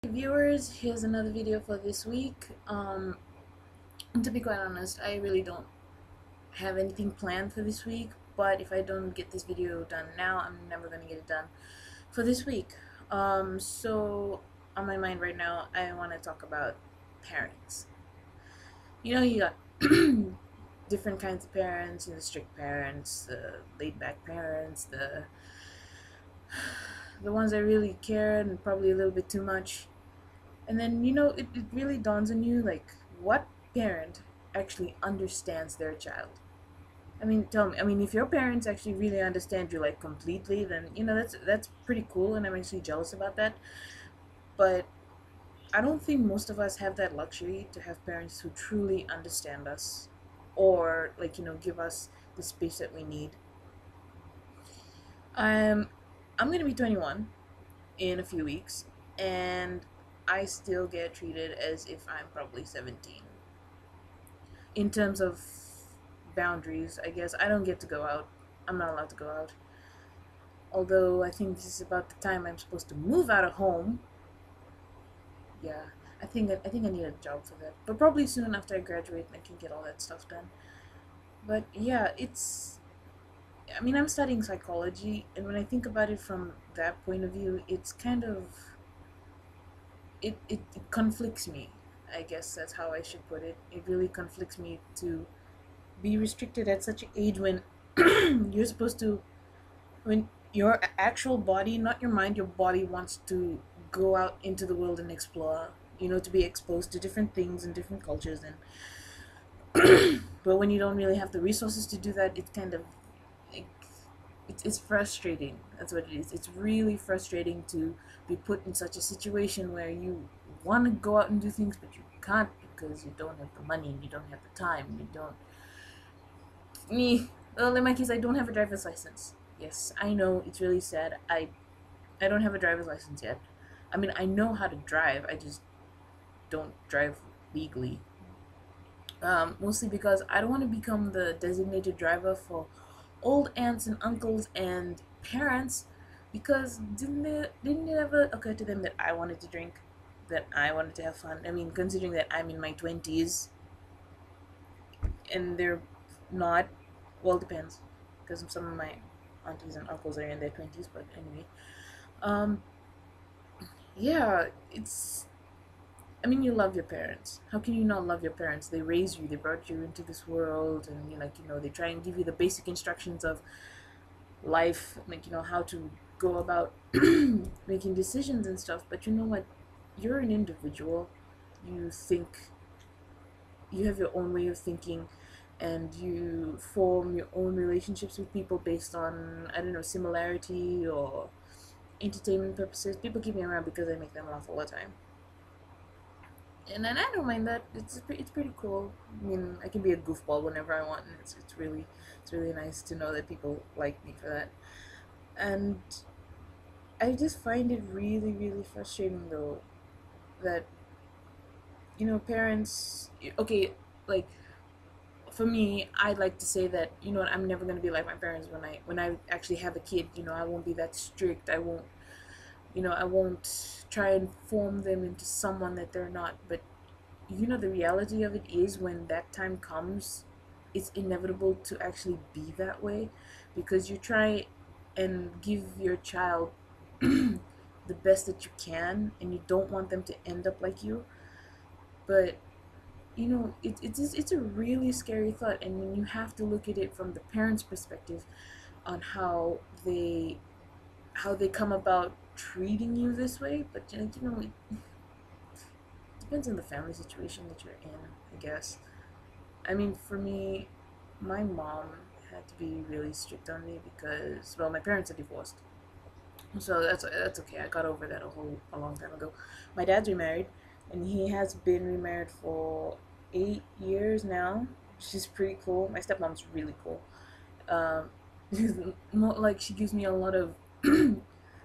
Viewers, here's another video for this week. To be quite honest, I really don't have anything planned for this week, but if I don't get this video done now, I'm never gonna get it done for this week. So on my mind right now, I want to talk about parents. You got different kinds of parents, the strict parents, the laid back parents, the ones that really care and probably a little bit too much. And then, it really dawns on you, like, what parent actually understands their child? I mean, tell me. I mean, if your parents actually really understand you, like, completely, then, that's pretty cool, and I'm actually jealous about that. But I don't think most of us have that luxury to have parents who truly understand us or, like, give us the space that we need. I'm, I'm gonna be 21 in a few weeks, and I still get treated as if I'm probably 17. In terms of boundaries, I guess I don't get to go out. I'm not allowed to go out. Although I think this is about the time I'm supposed to move out of home. Yeah, I think I need a job for that. But probably soon after I graduate, I can get all that stuff done. But yeah, I mean, I'm studying psychology, and when I think about it from that point of view, it's kind of it conflicts me. I guess that's how I should put it. It really conflicts me to be restricted at such an age when you're supposed to, when your actual body, not your mind, your body wants to go out into the world and explore, to be exposed to different things and different cultures. And but when you don't really have the resources to do that, it's kind of like, it's frustrating. That's what it is. It's really frustrating to be put in such a situation where you want to go out and do things, but you can't because you don't have the money and you don't have the time. You don't. Me, well, in my case, I don't have a driver's license. Yes, I know it's really sad. I don't have a driver's license yet. I mean, I know how to drive. I just don't drive legally. Mostly because I don't want to become the designated driver for old aunts and uncles and parents, because didn't it ever occur to them that I wanted to drink, that I wanted to have fun? I mean, considering that I'm in my 20s and they're not, well, it depends, because some of my aunties and uncles are in their 20s, but anyway. um yeah, it's, I mean, you love your parents. How can you not love your parents? They raised you, they brought you into this world, and they try and give you the basic instructions of life, like, how to go about making decisions and stuff. But you know what? You're an individual. You think, you have your own way of thinking, and you form your own relationships with people based on, I don't know, similarity or entertainment purposes. People keep me around because I make them laugh all the time, and then I don't mind that. It's pretty cool. I mean, I can be a goofball whenever I want, and it's really nice to know that people like me for that. And I just find it really really frustrating though that, parents. Okay, like, for me, I'd like to say that, what, I'm never gonna be like my parents when I actually have a kid. I won't be that strict. I won't try and form them into someone that they're not. But the reality of it is, when that time comes, it's inevitable to actually be that way, because you try and give your child the best that you can, and you don't want them to end up like you. But it's a really scary thought, and when you have to look at it from the parents' perspective on how they come about treating you this way. But it depends on the family situation that you're in, I guess. I mean, for me, my mom had to be really strict on me because, well, my parents are divorced, so that's okay. I got over that a long time ago. My dad's remarried, and he has been remarried for 8 years now, which is pretty cool. My stepmom's really cool. Um, more like, she gives me a lot of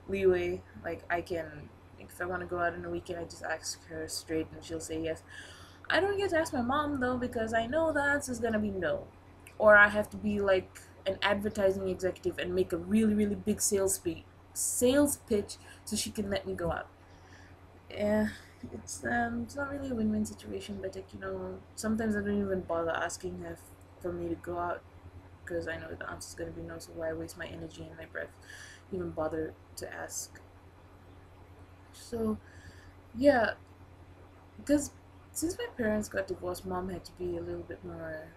leeway. Like, I can, like, if I want to go out on a weekend, I just ask her straight, and she'll say yes. I don't get to ask my mom though, because I know the answer's gonna be no, or I have to be like an advertising executive and make a really really big sales pitch so she can let me go out. Yeah, it's not really a win-win situation, but like, sometimes I don't even bother asking her for me to go out because I know the answer's gonna be no. So why waste my energy and my breath, even bother to ask? So yeah, because since my parents got divorced, mom had to be a little bit more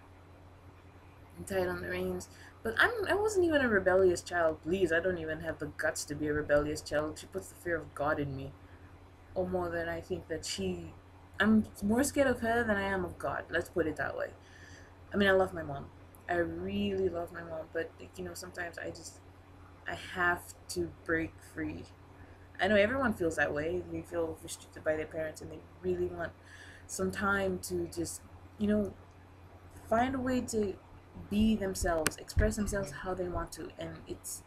tight on the reins. But I wasn't even a rebellious child. Please, I don't even have the guts to be a rebellious child. She puts the fear of God in me, or more than I think that she. I'm more scared of her than I am of God. Let's put it that way. I mean, I love my mom. I really love my mom, but like, sometimes I have to break free. I know everyone feels that way. They feel restricted by their parents, and they really want some time to just, you know, find a way to be themselves, express themselves how they want to, and it's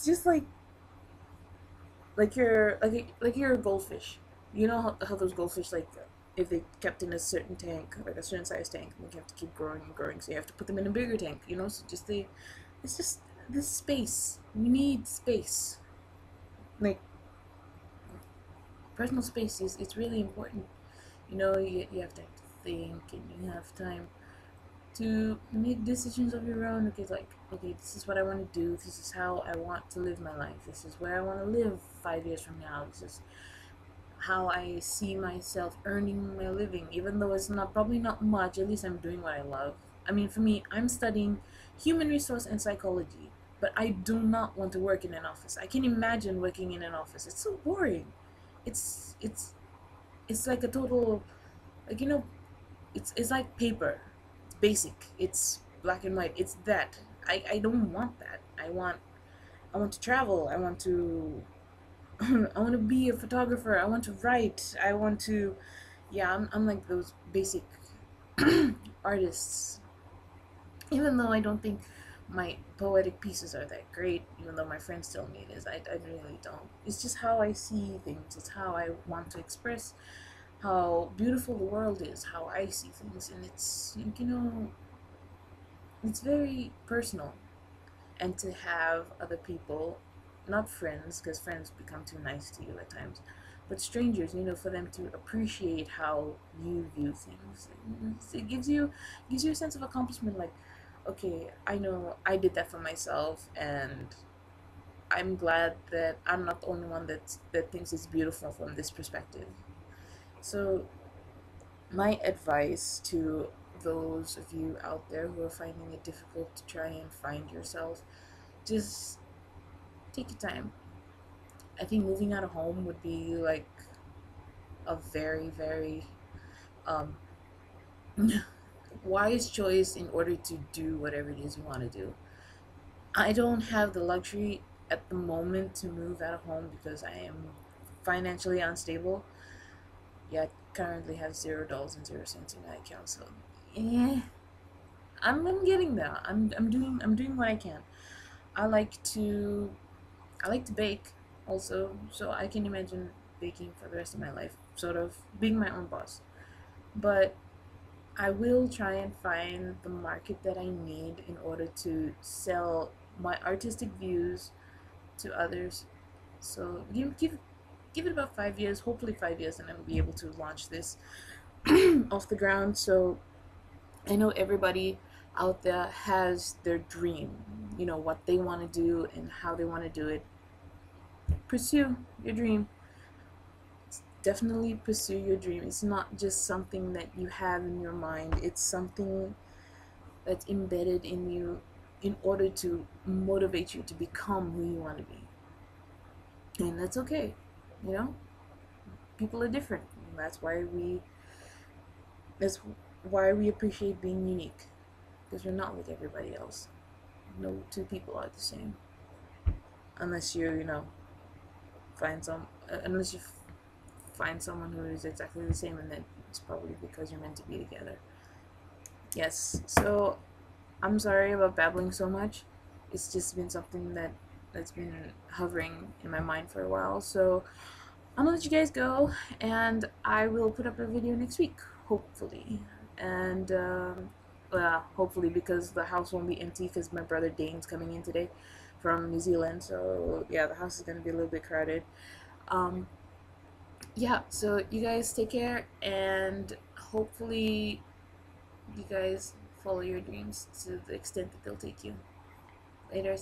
just like you're a goldfish. You know how those goldfish, like, if they kept in a certain tank, like a certain size tank, they have to keep growing and growing, so you have to put them in a bigger tank. So it's just this space. We need space. Like, personal space is it's really important. You have time to think, and you have time to make decisions of your own. Okay, like, okay, this is what I want to do. This is how I want to live my life. This is where I want to live 5 years from now. This is how I see myself earning my living, even though it's not probably not much. At least I'm doing what I love. I mean, for me, I'm studying human resource and psychology, but I do not want to work in an office. I can imagine working in an office. It's so boring. It's it's it's like a total, like, it's like paper. It's basic. It's black and white. It's that. I don't want that. I want to travel. I want to I want to be a photographer. I want to write. I want to, yeah, I'm like those basic artists. Even though I don't think my poetic pieces are that great, even though my friends tell me it is, I really don't. It's just how I see things. It's how I want to express how beautiful the world is, how I see things, and it's very personal. And to have other people, not friends, because friends become too nice to you at times, but strangers, for them to appreciate how you view things. It gives you a sense of accomplishment. Like, okay, I know I did that for myself, and I'm glad that I'm not the only one that thinks it's beautiful from this perspective. So my advice to those of you out there who are finding it difficult to try and find yourself, just take your time. I think moving out of home would be like a very, very um, wise choice in order to do whatever it is you want to do. I don't have the luxury at the moment to move out of home because I am financially unstable. Yet currently have $0 and 0 cents in my account. So, yeah, I'm getting there. I'm doing what I can. I like to I like to bake also, so I can imagine baking for the rest of my life, sort of being my own boss. But I will try and find the market that I need in order to sell my artistic views to others. So give it about 5 years, hopefully 5 years, and I'll be able to launch this off the ground. So I know everybody out there has their dream, what they want to do and how they want to do it. Pursue your dream. Definitely pursue your dream. It's not just something that you have in your mind, it's something that's embedded in you in order to motivate you to become who you want to be. And that's okay. You know, people are different. That's why we appreciate being unique, because we're not like everybody else. No two people are the same unless unless you find someone who is exactly the same, and then it's probably because you're meant to be together. Yes, so I'm sorry about babbling so much. It's just been something that's been hovering in my mind for a while. So I'm gonna let you guys go, and I will put up a video next week, hopefully. And well, hopefully, because the house won't be empty because my brother Dane's coming in today from New Zealand. So yeah, the house is gonna be a little bit crowded. Um, yeah, so you guys take care, and hopefully you guys follow your dreams to the extent that they'll take you. Later.